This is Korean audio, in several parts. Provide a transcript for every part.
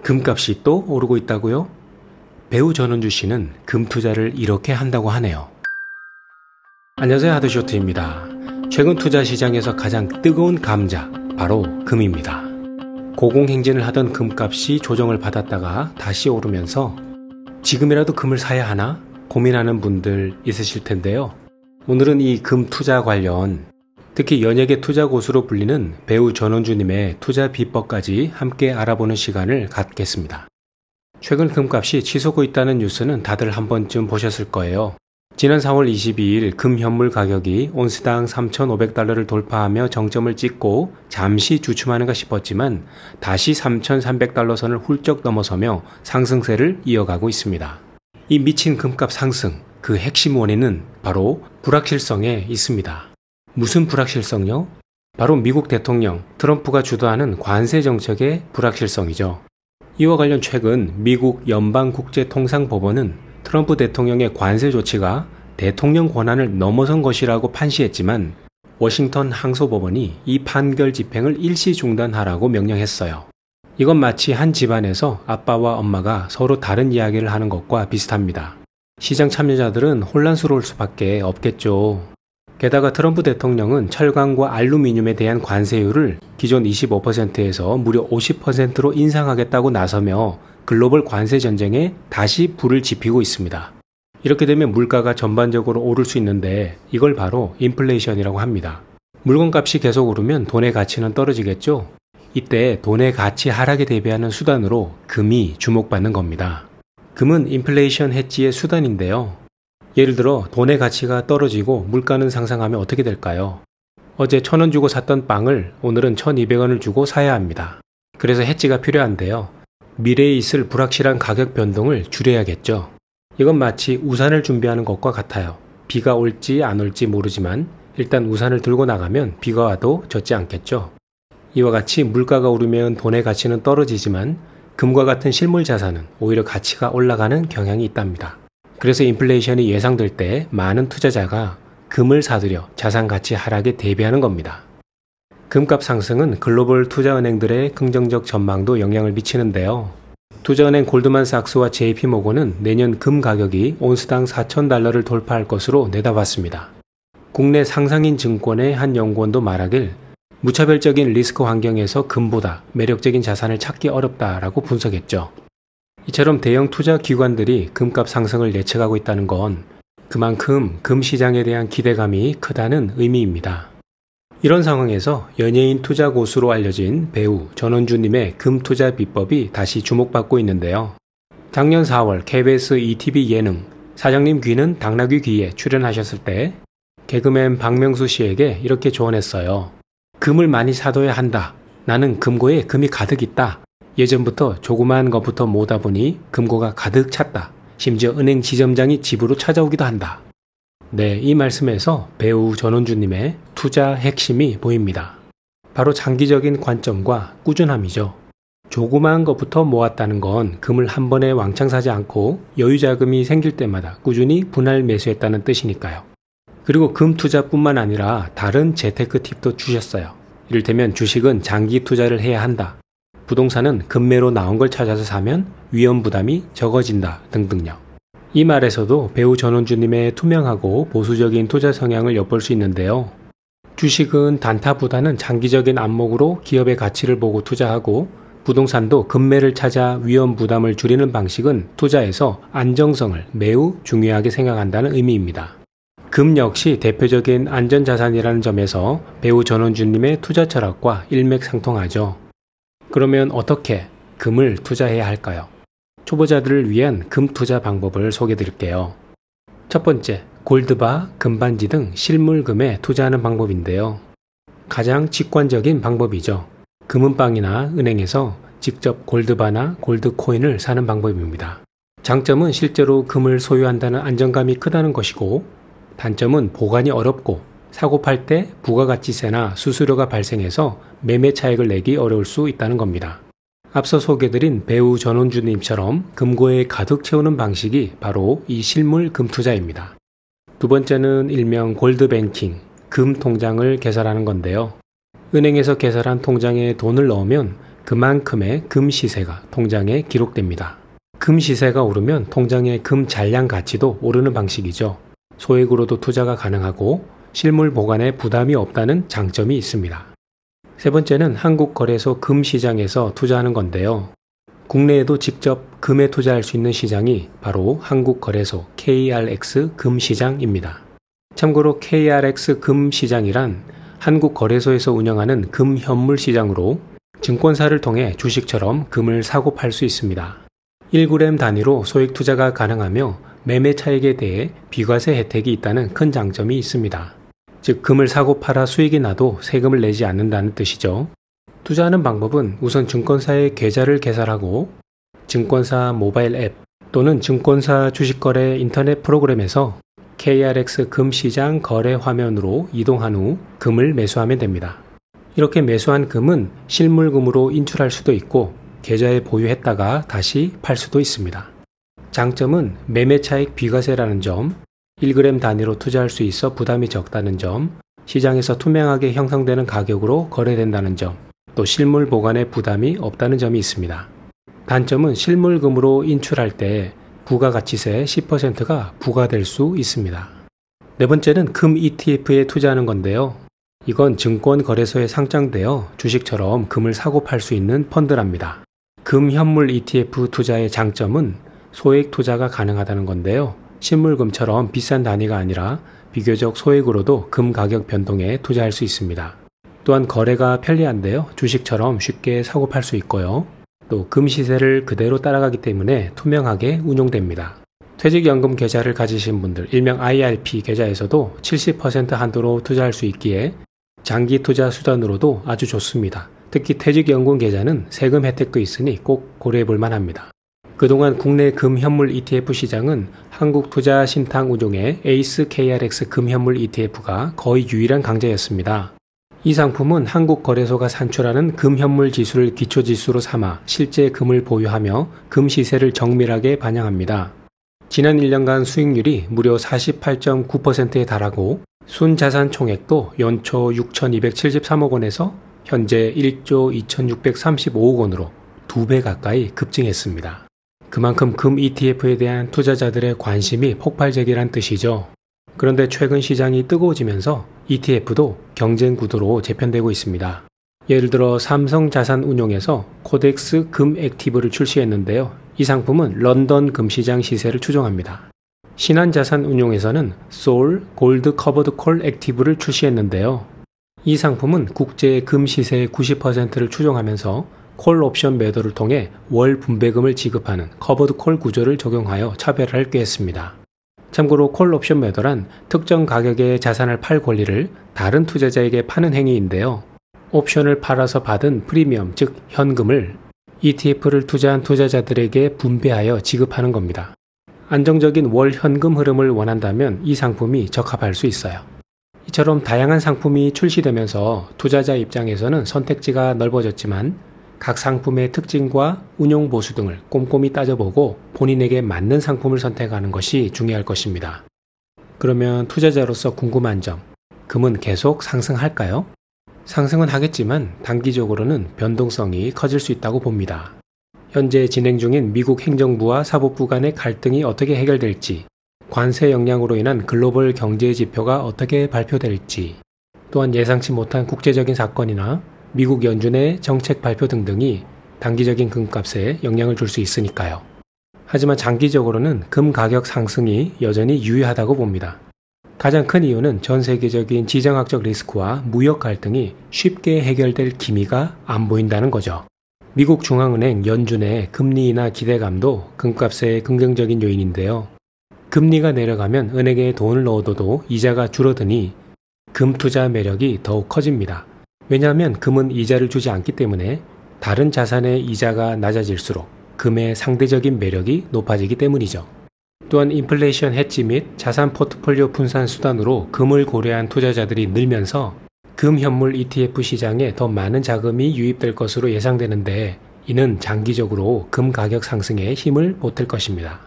금값이 또 오르고 있다고요? 배우 전원주 씨는 금 투자를 이렇게 한다고 하네요. 안녕하세요, 하드쇼트입니다. 최근 투자 시장에서 가장 뜨거운 감자, 바로 금입니다. 고공행진을 하던 금값이 조정을 받았다가 다시 오르면서 지금이라도 금을 사야 하나 고민하는 분들 있으실 텐데요. 오늘은 이 금 투자 관련, 특히 연예계 투자 고수로 불리는 배우 전원주님의 투자 비법까지 함께 알아보는 시간을 갖겠습니다. 최근 금값이 치솟고 있다는 뉴스는 다들 한 번쯤 보셨을 거예요. 지난 4월 22일 금 현물 가격이 온스당 3,500달러를 돌파하며 정점을 찍고 잠시 주춤하는가 싶었지만 다시 3,300달러 선을 훌쩍 넘어서며 상승세를 이어가고 있습니다. 이 미친 금값 상승, 그 핵심 원인은 바로 불확실성에 있습니다. 무슨 불확실성요? 바로 미국 대통령 트럼프가 주도하는 관세 정책의 불확실성이죠. 이와 관련 최근 미국 연방국제통상법원은 트럼프 대통령의 관세 조치가 대통령 권한을 넘어선 것이라고 판시했지만 워싱턴 항소법원이 이 판결 집행을 일시 중단하라고 명령했어요. 이건 마치 한 집안에서 아빠와 엄마가 서로 다른 이야기를 하는 것과 비슷합니다. 시장 참여자들은 혼란스러울 수밖에 없겠죠. 게다가 트럼프 대통령은 철강과 알루미늄에 대한 관세율을 기존 25%에서 무려 50%로 인상하겠다고 나서며 글로벌 관세 전쟁에 다시 불을 지피고 있습니다. 이렇게 되면 물가가 전반적으로 오를 수 있는데 이걸 바로 인플레이션이라고 합니다. 물건값이 계속 오르면 돈의 가치는 떨어지겠죠? 이때 돈의 가치 하락에 대비하는 수단으로 금이 주목받는 겁니다. 금은 인플레이션 해지의 수단인데요. 예를 들어 돈의 가치가 떨어지고 물가는 상승하면 어떻게 될까요? 어제 1,000원 주고 샀던 빵을 오늘은 1,200원을 주고 사야 합니다. 그래서 해지가 필요한데요. 미래에 있을 불확실한 가격 변동을 줄여야겠죠. 이건 마치 우산을 준비하는 것과 같아요. 비가 올지 안 올지 모르지만 일단 우산을 들고 나가면 비가 와도 젖지 않겠죠. 이와 같이 물가가 오르면 돈의 가치는 떨어지지만 금과 같은 실물 자산은 오히려 가치가 올라가는 경향이 있답니다. 그래서 인플레이션이 예상될 때 많은 투자자가 금을 사들여 자산 가치 하락에 대비하는 겁니다. 금값 상승은 글로벌 투자은행들의 긍정적 전망도 영향을 미치는데요. 투자은행 골드만삭스와 JP모건은 내년 금 가격이 온스당 4,000달러를 돌파할 것으로 내다봤습니다. 국내 상상인 증권의 한 연구원도 말하길 무차별적인 리스크 환경에서 금보다 매력적인 자산을 찾기 어렵다라고 분석했죠. 이처럼 대형 투자 기관들이 금값 상승을 예측하고 있다는 건 그만큼 금 시장에 대한 기대감이 크다는 의미입니다. 이런 상황에서 연예인 투자 고수로 알려진 배우 전원주님의 금 투자 비법이 다시 주목받고 있는데요. 작년 4월 KBS ETV 예능 사장님 귀는 당나귀 귀에 출연하셨을 때 개그맨 박명수 씨에게 이렇게 조언했어요. 금을 많이 사둬야 한다. 나는 금고에 금이 가득 있다. 예전부터 조그마한 것부터 모으다 보니 금고가 가득 찼다. 심지어 은행 지점장이 집으로 찾아오기도 한다. 네, 이 말씀에서 배우 전원주님의 투자 핵심이 보입니다. 바로 장기적인 관점과 꾸준함이죠. 조그마한 것부터 모았다는 건 금을 한 번에 왕창 사지 않고 여유 자금이 생길 때마다 꾸준히 분할 매수했다는 뜻이니까요. 그리고 금 투자뿐만 아니라 다른 재테크 팁도 주셨어요. 이를테면 주식은 장기 투자를 해야 한다. 부동산은 금매로 나온 걸 찾아서 사면 위험 부담이 적어진다 등등요. 이 말에서도 배우 전원주님의 투명하고 보수적인 투자 성향을 엿볼 수 있는데요. 주식은 단타보다는 장기적인 안목으로 기업의 가치를 보고 투자하고 부동산도 금매를 찾아 위험 부담을 줄이는 방식은 투자에서 안정성을 매우 중요하게 생각한다는 의미입니다. 금 역시 대표적인 안전자산이라는 점에서 배우 전원주님의 투자 철학과 일맥상통하죠. 그러면 어떻게 금을 투자해야 할까요? 초보자들을 위한 금 투자 방법을 소개해 드릴게요. 첫 번째, 골드바, 금반지 등 실물금에 투자하는 방법인데요. 가장 직관적인 방법이죠. 금은방이나 은행에서 직접 골드바나 골드코인을 사는 방법입니다. 장점은 실제로 금을 소유한다는 안정감이 크다는 것이고, 단점은 보관이 어렵고 사고 팔 때 부가가치세나 수수료가 발생해서 매매 차익을 내기 어려울 수 있다는 겁니다. 앞서 소개드린 배우 전원주님처럼 금고에 가득 채우는 방식이 바로 이 실물 금 투자입니다. 두 번째는 일명 골드뱅킹, 금 통장을 개설하는 건데요. 은행에서 개설한 통장에 돈을 넣으면 그만큼의 금 시세가 통장에 기록됩니다. 금 시세가 오르면 통장의 금 잔량 가치도 오르는 방식이죠. 소액으로도 투자가 가능하고 실물 보관에 부담이 없다는 장점이 있습니다. 세 번째는 한국거래소 금 시장에서 투자하는 건데요. 국내에도 직접 금에 투자할 수 있는 시장이 바로 한국거래소 KRX 금시장입니다. 참고로 KRX 금시장이란 한국거래소에서 운영하는 금 현물 시장으로 증권사를 통해 주식처럼 금을 사고 팔 수 있습니다. 1g 단위로 소액 투자가 가능하며 매매 차익에 대해 비과세 혜택이 있다는 큰 장점이 있습니다. 즉 금을 사고 팔아 수익이 나도 세금을 내지 않는다는 뜻이죠. 투자하는 방법은 우선 증권사의 계좌를 개설하고 증권사 모바일 앱 또는 증권사 주식거래 인터넷 프로그램에서 KRX 금시장 거래 화면으로 이동한 후 금을 매수하면 됩니다. 이렇게 매수한 금은 실물금으로 인출할 수도 있고 계좌에 보유했다가 다시 팔 수도 있습니다. 장점은 매매 차익 비과세라는 점, 1g 단위로 투자할 수 있어 부담이 적다는 점, 시장에서 투명하게 형성되는 가격으로 거래된다는 점, 또 실물 보관에 부담이 없다는 점이 있습니다. 단점은 실물금으로 인출할 때 부가가치세 10%가 부과될 수 있습니다. 네 번째는 금 ETF에 투자하는 건데요. 이건 증권거래소에 상장되어 주식처럼 금을 사고 팔 수 있는 펀드랍니다. 금 현물 ETF 투자의 장점은 소액 투자가 가능하다는 건데요. 실물금처럼 비싼 단위가 아니라 비교적 소액으로도 금 가격 변동에 투자할 수 있습니다. 또한 거래가 편리한데요. 주식처럼 쉽게 사고 팔 수 있고요. 또 금 시세를 그대로 따라가기 때문에 투명하게 운용됩니다. 퇴직연금 계좌를 가지신 분들, 일명 IRP 계좌에서도 70% 한도로 투자할 수 있기에 장기 투자 수단으로도 아주 좋습니다. 특히 퇴직연금 계좌는 세금 혜택도 있으니 꼭 고려해 볼 만합니다. 그동안 국내 금 현물 ETF 시장은 한국투자신탁 운용의 에이스 KRX 금 현물 ETF가 거의 유일한 강자였습니다. 이 상품은 한국거래소가 산출하는 금 현물 지수를 기초지수로 삼아 실제 금을 보유하며 금 시세를 정밀하게 반영합니다. 지난 1년간 수익률이 무려 48.9%에 달하고 순자산 총액도 연초 6,273억 원에서 현재 1조 2,635억 원으로 2배 가까이 급증했습니다. 그만큼 금 ETF에 대한 투자자들의 관심이 폭발적이란 뜻이죠. 그런데 최근 시장이 뜨거워지면서 ETF도 경쟁 구도로 재편되고 있습니다. 예를 들어 삼성자산운용에서 코덱스 금 액티브를 출시했는데요. 이 상품은 런던 금시장 시세를 추종합니다. 신한자산운용에서는 소울 골드 커버드 콜 액티브를 출시했는데요. 이 상품은 국제 금 시세의 90%를 추종하면서 콜 옵션 매도를 통해 월 분배금을 지급하는 커버드 콜 구조를 적용하여 차별화를 꾀했습니다. 참고로 콜 옵션 매도란 특정 가격의 자산을 팔 권리를 다른 투자자에게 파는 행위인데요. 옵션을 팔아서 받은 프리미엄, 즉 현금을 ETF를 투자한 투자자들에게 분배하여 지급하는 겁니다. 안정적인 월 현금 흐름을 원한다면 이 상품이 적합할 수 있어요. 이처럼 다양한 상품이 출시되면서 투자자 입장에서는 선택지가 넓어졌지만 각 상품의 특징과 운용 보수 등을 꼼꼼히 따져보고 본인에게 맞는 상품을 선택하는 것이 중요할 것입니다. 그러면 투자자로서 궁금한 점, 금은 계속 상승할까요? 상승은 하겠지만 단기적으로는 변동성이 커질 수 있다고 봅니다. 현재 진행 중인 미국 행정부와 사법부 간의 갈등이 어떻게 해결될지, 관세 영향으로 인한 글로벌 경제 지표가 어떻게 발표될지, 또한 예상치 못한 국제적인 사건이나 미국 연준의 정책 발표 등등이 단기적인 금값에 영향을 줄 수 있으니까요. 하지만 장기적으로는 금 가격 상승이 여전히 유효하다고 봅니다. 가장 큰 이유는 전 세계적인 지정학적 리스크와 무역 갈등이 쉽게 해결될 기미가 안 보인다는 거죠. 미국 중앙은행 연준의 금리 인하 기대감도 금값의 긍정적인 요인인데요. 금리가 내려가면 은행에 돈을 넣어둬도 이자가 줄어드니 금 투자 매력이 더욱 커집니다. 왜냐하면 금은 이자를 주지 않기 때문에 다른 자산의 이자가 낮아질수록 금의 상대적인 매력이 높아지기 때문이죠. 또한 인플레이션 해지 및 자산 포트폴리오 분산 수단으로 금을 고려한 투자자들이 늘면서 금 현물 ETF 시장에 더 많은 자금이 유입될 것으로 예상되는데 이는 장기적으로 금 가격 상승에 힘을 보탤 것입니다.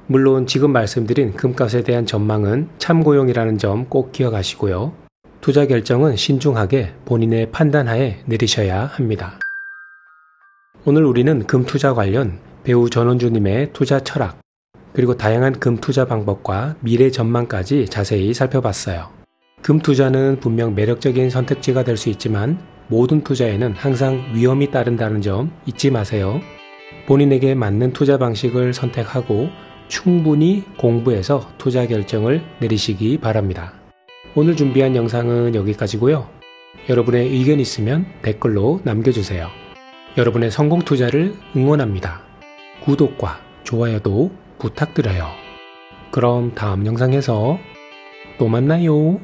물론 지금 말씀드린 금값에 대한 전망은 참고용이라는 점 꼭 기억하시고요. 투자 결정은 신중하게 본인의 판단하에 내리셔야 합니다. 오늘 우리는 금투자 관련 배우 전원주님의 투자 철학, 그리고 다양한 금투자 방법과 미래 전망까지 자세히 살펴봤어요. 금투자는 분명 매력적인 선택지가 될 수 있지만 모든 투자에는 항상 위험이 따른다는 점 잊지 마세요. 본인에게 맞는 투자 방식을 선택하고 충분히 공부해서 투자 결정을 내리시기 바랍니다. 오늘 준비한 영상은 여기까지고요. 여러분의 의견 있으면 댓글로 남겨주세요. 여러분의 성공 투자를 응원합니다. 구독과 좋아요도 부탁드려요. 그럼 다음 영상에서 또 만나요.